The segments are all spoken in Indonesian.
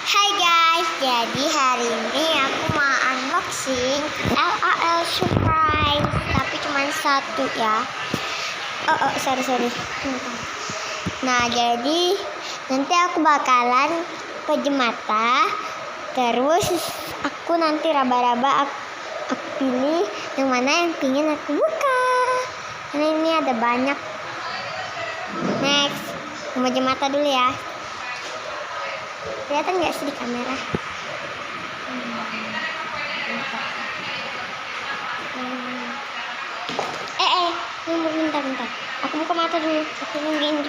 Hai guys, jadi hari ini aku mau unboxing LOL surprise, tapi cuma satu ya. Sorry. Nah, jadi nanti aku bakalan pejam mata, terus aku nanti raba-raba aku pilih yang mana yang pingin aku buka. Karena ini ada banyak. Next, aku pejam mata dulu ya. Kelihatan nggak sih di kamera? Bentar. Aku buka mata dulu. Aku nungguin ini.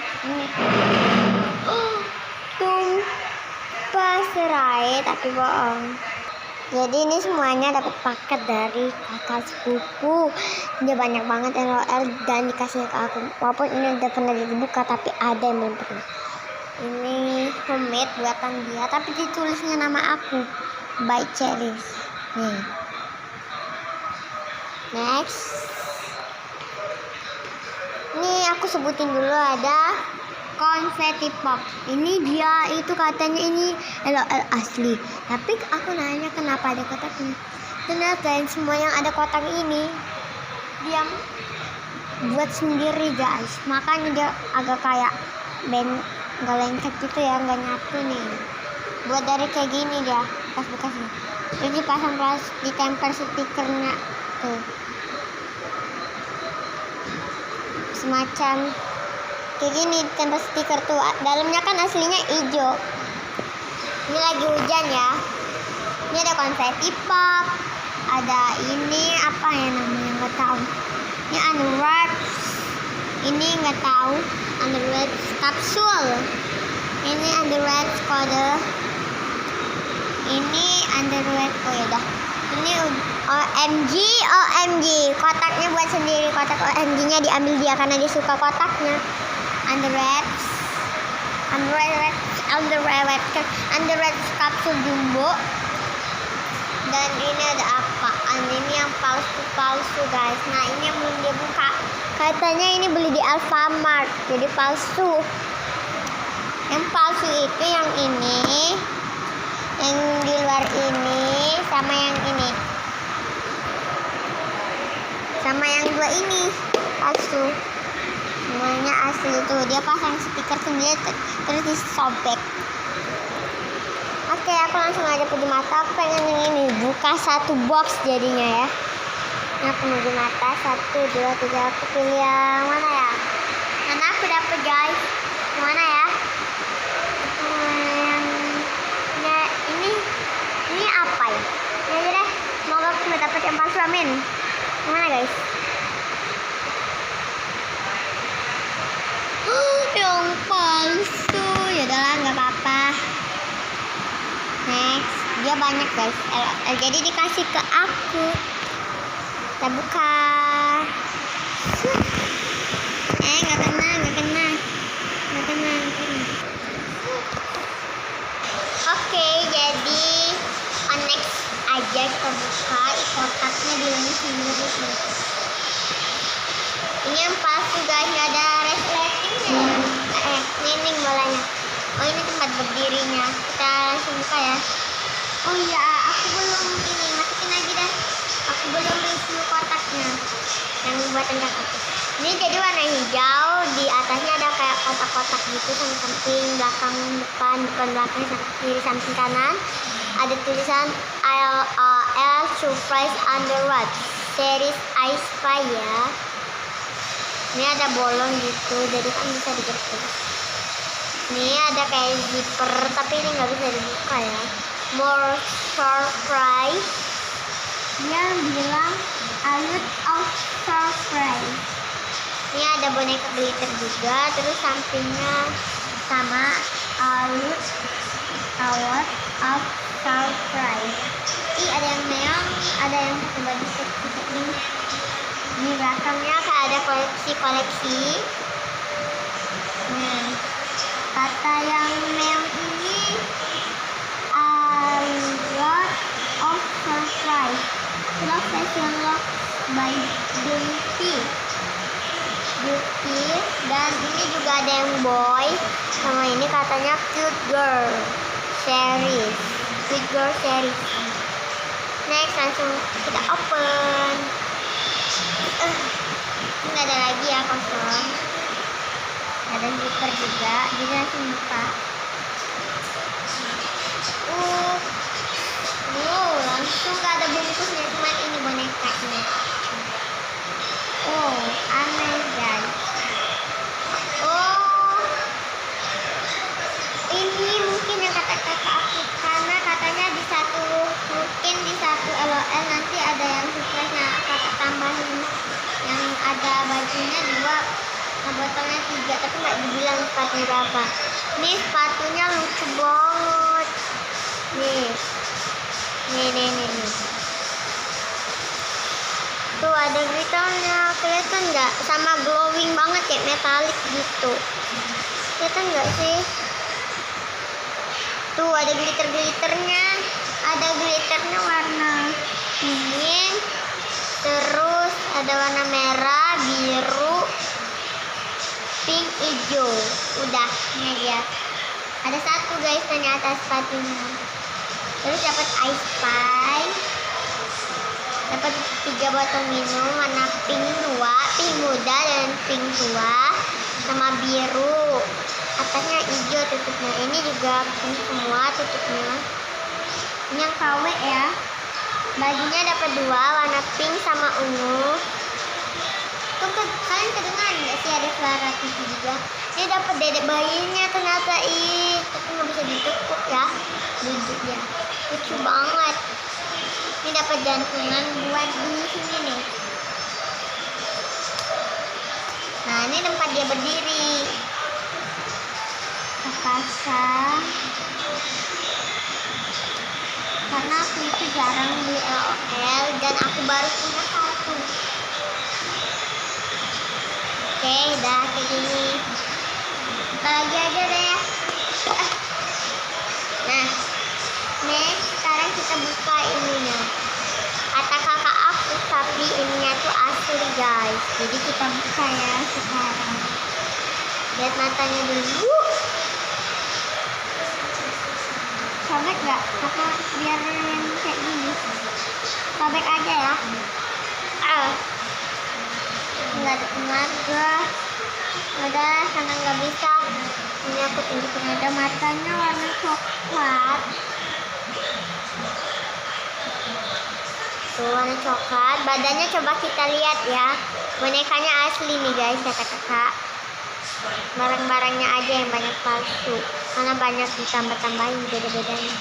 Tumpah serai tapi bohong. Jadi ini semuanya dapat paket dari kakak sepupu. Dia banyak banget LOL dan dikasih ke aku. Walaupun ini udah pernah dibuka tapi ada yang belum pernah. Ini homemade buatan dia, tapi ditulisnya nama aku, by Cherries. Nih. Next. Ini aku sebutin dulu, ada konfeti pop. Ini dia itu katanya ini LOL asli. Tapi aku nanya kenapa ada kotaknya. Ternyata semua yang ada kotak ini dia buat sendiri guys. Makanya dia agak kayak nggak lengket gitu ya, nggak nyatu nih. Buat dari kayak gini dia bekas-bekasnya. Terus dipasang ditempel stikernya tuh. Semacam kayak gini ditempel stiker tuh. Dalamnya kan aslinya hijau. Ini lagi hujan ya. Ini ada konfeti pop. Ada ini apa ya namanya nggak tahu. Ini Underwraps. Ini nggak tahu. Underwraps kapsul. Ini Underwraps kode. Ini Underwraps ya. Ini OMG. Kotaknya buat sendiri. Kotak OMG-nya diambil dia karena dia suka kotaknya. Underwraps kapsul jumbo. Dan ini ada apaan? Ini yang palsu guys. Nah, ini yang belum dia buka. Katanya ini beli di Alfamart, jadi palsu. Yang palsu itu yang ini, yang di luar ini, sama yang ini, sama yang dua ini palsu. Semuanya asli tuh. Dia pasang stiker sendiri terus disobek. Oke, aku langsung aja pergi mata. Aku pengen yang ini, buka satu box jadinya ya. Ini aku pergi mata 1, 2, 3. Aku pilih yang mana ya? Karena aku dapet guys. Yang mana ya? Ini apa ya? Ini aja deh. Semoga aku udah dapet yang palsu, amin. Yang mana guys? Yang palsu. Ya udahlah, nggak apa-apa. Next, dia banyak guys. Jadi dikasih ke aku. Kita buka. Nggak kena. Oke, jadi next aja kita buka. Kotaknya di sini. Ini yang palsu guys, nggak ada resletingnya. Ini bolanya. Oh, ini tempat berdirinya. Kita langsung buka ya. Oh iya, aku belum ini, masukin lagi dah. Aku belum review kotaknya yang buatan kakak. Ini jadi warna hijau, di atasnya ada kayak kotak-kotak gitu, samping depan belakang, kiri samping kanan. Ada tulisan LOL surprise Underwraps series Ice Pie ya. Ini ada bolong gitu, jadi kan bisa digeser. Ini ada kayak zipper, tapi ini nggak bisa dibuka ya. More surprise. Dia bilang a lot of surprise. Ini ada boneka glitter juga, terus sampingnya sama a lot of surprise. Ada yang neon, ada yang pakai baju seperti di belakangnya kayak ada koleksi. Nah, kata yang neon ini a lot of surprise. Love fashion look by Beauty. Dan ini juga ada yang boy, sama ini katanya cute girl. series. Squid Girl series. Next, langsung kita open. Nggak ada lagi ya, kosong. Ada zipper juga, jadi langsung buka. Langsung nggak ada bungkusnya, cuman ini bonekanya. Aneh guys. Ini mungkin yang kata kakak aku, karena katanya mungkin di satu LOL nanti ada yang surprise-nya kakak tambahin, yang ada bajunya 2, nah botolnya 3, tapi nggak dibilang sepatunya berapa. Nih sepatunya lucu banget. Nih. Tuh ada glitternya, kelihatan nggak? Sama glowing banget kayak metalik gitu. Kelihatan nggak sih? Tuh ada glitternya. Ada glitternya warna kuning, terus ada warna merah, biru, pink, hijau. Udah, ini dia. Ada 1 guys ternyata sepatunya. Terus dapat ice pie, dapat 3 botol minum warna pink 2, pink muda dan pink tua, sama biru. Atasnya hijau tutupnya. Ini juga pink semua tutupnya. Ini yang KW ya. Bajunya dapat 2 warna pink sama ungu. Tuh kalian kedengaran nggak sih ada suara TV juga? Ini dapat dedek bayinya ternyata, tapi nggak bisa ditekuk ya, duduk dia. Lucu banget. Ini dapat jantungan buat di sini nih. Nah ini tempat dia berdiri. Pasang. Karena aku itu jarang beli LOL dan aku baru punya 1. Oke, udah kayak gini. Kita lagi aja deh ya. Nah, sekarang kita buka ininya. Kata kakak aku, tapi ininya tuh asli guys. Jadi kita buka ya sekarang. Lihat matanya dulu. Sobek gak? Apa biar yang kayak gini? Sobek aja ya. Nggak ada tenaga. Udah, karena nggak bisa. Ini aku tunjukin ada matanya warna coklat. Tuh warna coklat. Badannya coba kita lihat ya. Bonekanya asli nih guys, kata kakak. Barang-barangnya aja yang banyak palsu, karena banyak ditambah-tambahin beda-bedanya.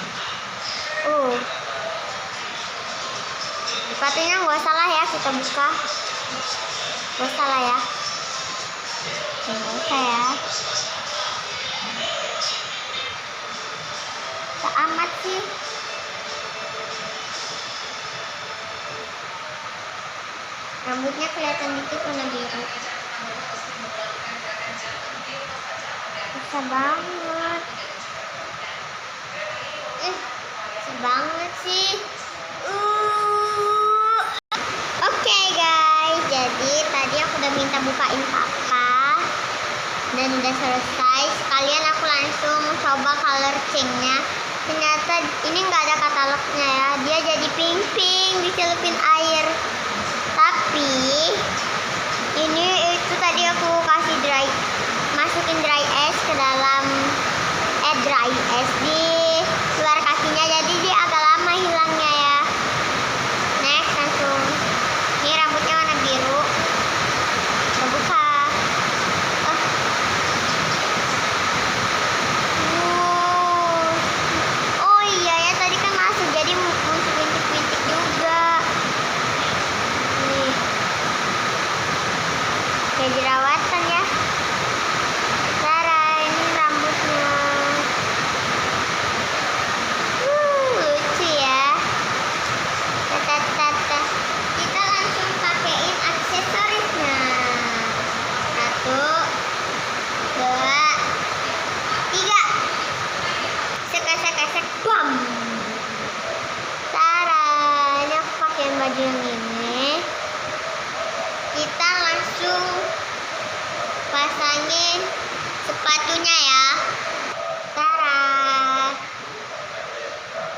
Sepatunya nggak salah ya, kita buka. Nggak salah ya. Nggak usah ya. Seamat sih. Rambutnya kelihatan dikit warna biru. Susah banget. Susah banget sih. Oke guys, jadi tadi aku udah minta bukain papa dan udah selesai. Sekalian aku langsung coba color change-nya. Ternyata ini nggak ada katalognya ya. Dia jadi pink-pink dicelupin air. Tapi ini itu tadi aku kasih masukin dry ice ke dalam dry ice di luar kakinya, jadi dia agak lama hilangnya ya. Next langsung ini rambutnya warna biru. Kita buka. Oh iya ya, tadi kan masuk jadi muncul bintik-bintik juga. Nih kayak jerawatan ya. Cara ini rambutnya.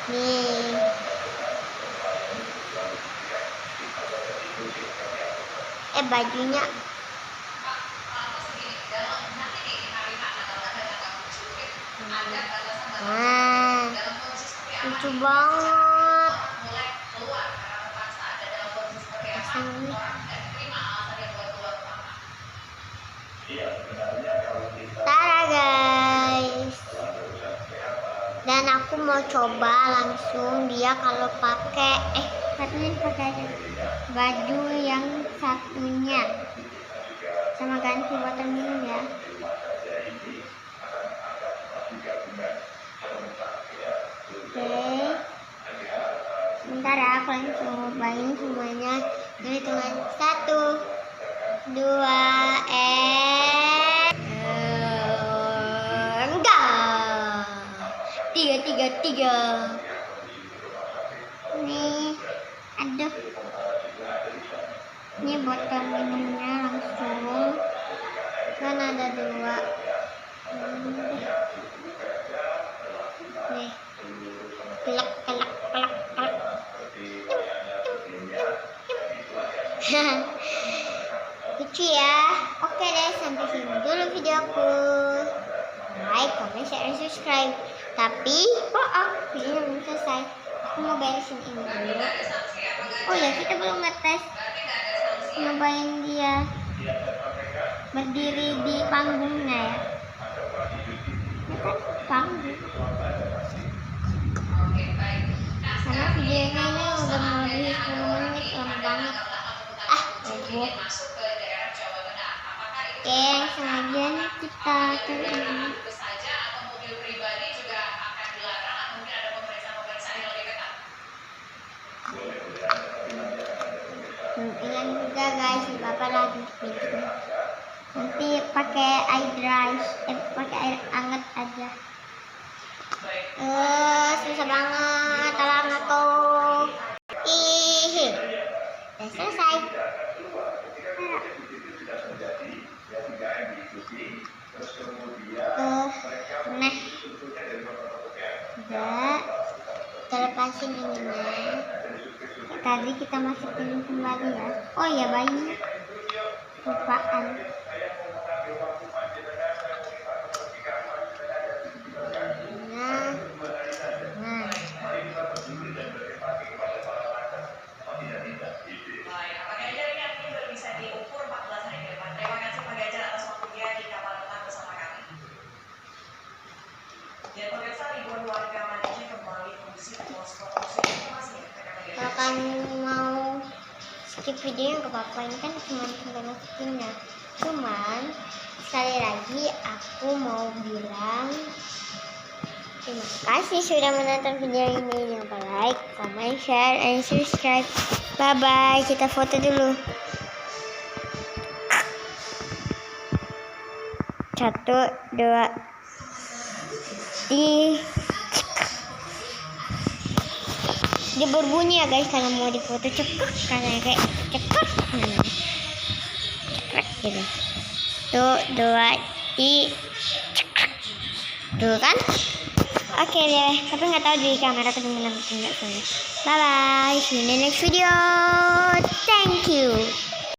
Nih. Bajunya. Nah, lucu banget. Pasang nih. Tara guys. Dan aku mau coba langsung dia kalau pakai katanya pakai baju yang satunya sama ganti botol minum ya. Oke, sebentar ya, aku langsung cobain semuanya. Jadi hitungan 1, 2, enggak, 3. Nih, aduh, ini botol minumnya langsung kan ada 2. Nih, kelak. Lucu ya. Oke deh, sampai sini dulu videoku. Like, comment, share, dan subscribe. Tapi videonya belum selesai. Aku mau beresin ini dulu. Oh ya, kita belum ngetes nyobain dia berdiri di panggungnya ya. Panggung. Karena videonya ini udah mau di 10 menit, lama banget. Oke, langsung aja nih kita ke ini. Ingat juga guys, Bapak lagi video. Nanti pakai air dry, pakai air hangat aja. Susah banget, tolong aku. Udah selesai. Nah, udah. Kita lepasin ininya. Tadi kita masukin kembali ya. Oh ya, bayinya lupaan. Nah. Kalau kamu mau skip videonya gak apa-apa, ini kan cuma sampai masukinnya. Cuman sekali lagi aku mau bilang terima kasih sudah menonton video ini. Jangan lupa like, comment, share, and subscribe. Bye bye. Kita foto dulu. 1, 2, 3. Dia berbunyi ya guys kalau mau difoto, cepet karena kayak cepet gitu. 1, 2, 3. Tuh kan? Oke deh, tapi nggak tahu di kamera kedengeran atau enggak. Bye bye, see you in the next video. Thank you.